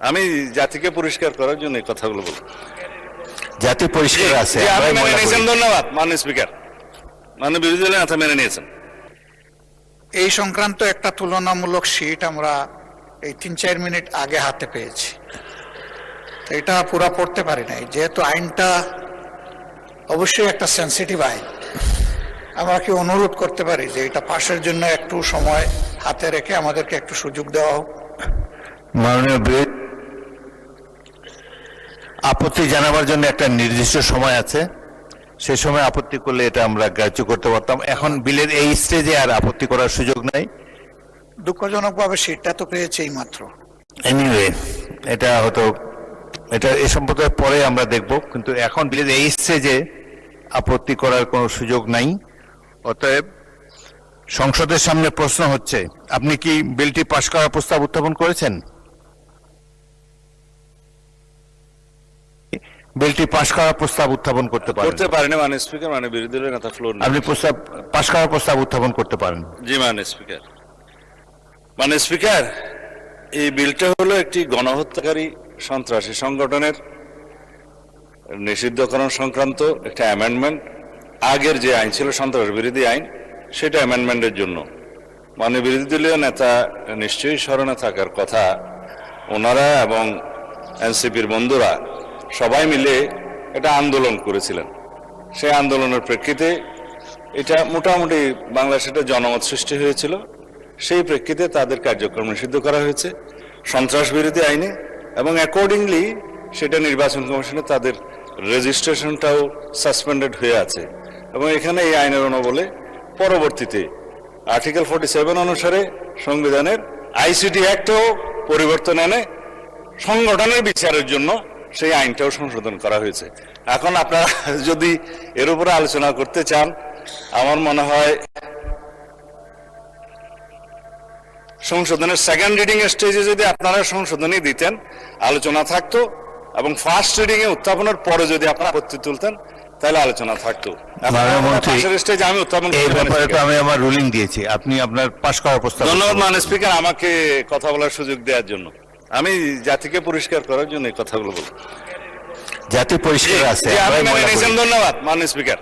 আমি জাতিকে পরিষ্কার করার জন্য এই কথাগুলো বলবো। জাতি পরিষ্কার আছে, আপনি মেনে নিয়েছেন, ধন্যবাদ মাননীয় স্পিকার। মাননীয় বিরোধী দলের নেতা মেনে নিয়েছেন। এই সংক্রান্ত একটা তুলনামূলক শীট আমরা এই ৩-৪ মিনিট আগে হাতে পেয়েছি। তো এটা পুরা পড়তে পারি নাই, যেহেতু আইনটা অবশ্যই একটা সেন্সিটিভ আইন। আমরা কি অনুরোধ করতে পারি যে এটা পাশের জন্য একটু সময় হাতে রেখে আমাদেরকে একটু সুযোগ দেওয়া হোক? মাননীয় বিরোধী আপত্তি জানাবার জন্য একটা নির্দিষ্ট সময় আছে, সে সময় আপত্তি করলে এটা আমরা গ্রাহ্য করতে পারতাম। এখন বিলের এই স্টেজে আর আপত্তি করার সুযোগ নাই। দুঃখজনকভাবে শীটটা তো পেয়েছে এই মাত্র। এনিওয়ে, এটা হয়তো এটা এ সম্পর্কে পরে আমরা দেখব, কিন্তু এখন বিলের এই স্টেজে আপত্তি করার কোনো সুযোগ নাই। অতএব সংসদের সামনে প্রশ্ন হচ্ছে, আপনি কি বিলটি পাশ করার প্রস্তাব উত্থাপন করেছেন? বিলটি পাশ করার প্রস্তাব উত্থাপন করতে পারেন? করতে পারেন মাননীয় স্পিকার। মাননীয় বিরোধী দলের নেতা ফ্লোর আপনি প্রস্তাব পাশ করার প্রস্তাব উত্থাপন করতে পারেন। জি মাননীয় স্পিকার। মাননীয় স্পিকার, এই বিলটা হলো একটি গণহত্যাকারী সন্ত্রাসী সংগঠনের নিষিদ্ধকরণ সংক্রান্ত একটা অ্যামেন্ডমেন্ট। আগের যে আইন ছিল সন্ত্রাস বিরোধী আইন, সেটা অ্যামেন্ডমেন্টের জন্য। মাননীয় বিরোধী দলীয় নেতা নিশ্চয়ই স্মরণে থাকার কথা, ওনারা এবং এনসিপির বন্ধুরা সবাই মিলে এটা আন্দোলন করেছিলেন। সেই আন্দোলনের প্রেক্ষিতে এটা মোটামুটি বাংলাদেশে একটা জনমত সৃষ্টি হয়েছিল। সেই প্রেক্ষিতে তাদের কার্যক্রম নিষিদ্ধ করা হয়েছে সন্ত্রাস বিরোধী আইনে, এবং অ্যাকর্ডিংলি সেটা নির্বাচন কমিশনে তাদের রেজিস্ট্রেশনটাও সাসপেন্ডেড হয়ে আছে। এবং এখানে এই আইনের অনুবলে পরবর্তীতে আর্টিকেল 47 অনুসারে সংবিধানের আইসিটি অ্যাক্টেও পরিবর্তন এনে সংগঠনের বিচারের জন্য সেই আইনটাও সংশোধন করা হয়েছে। এখন আপনারা যদি এর উপরে আলোচনা করতে চান, আমার মনে হয় সংশোধনের সেকেন্ড রিডিং এর স্টেজে যদি আপনারা সংশোধনী দিতেন, আলোচনা থাকতো, এবং ফার্স্ট রিডিং এ উত্থাপনের পরে যদি আপনারা আপত্তি তুলতেন, তাহলে আলোচনা থাকতো। স্টেজে আমি উত্থাপন আমি আমার রুলিং দিয়েছি, আপনি আপনার পাশ করার প্রস্তাব। ধন্যবাদ মাননীয় স্পিকার আমাকে কথা বলার সুযোগ দেওয়ার জন্য। আমি জাতিকে পরিষ্কার করার জন্য এই কথাগুলো বলবো। জাতি পরিষ্কার আছে, ধন্যবাদ মাননীয় স্পিকার।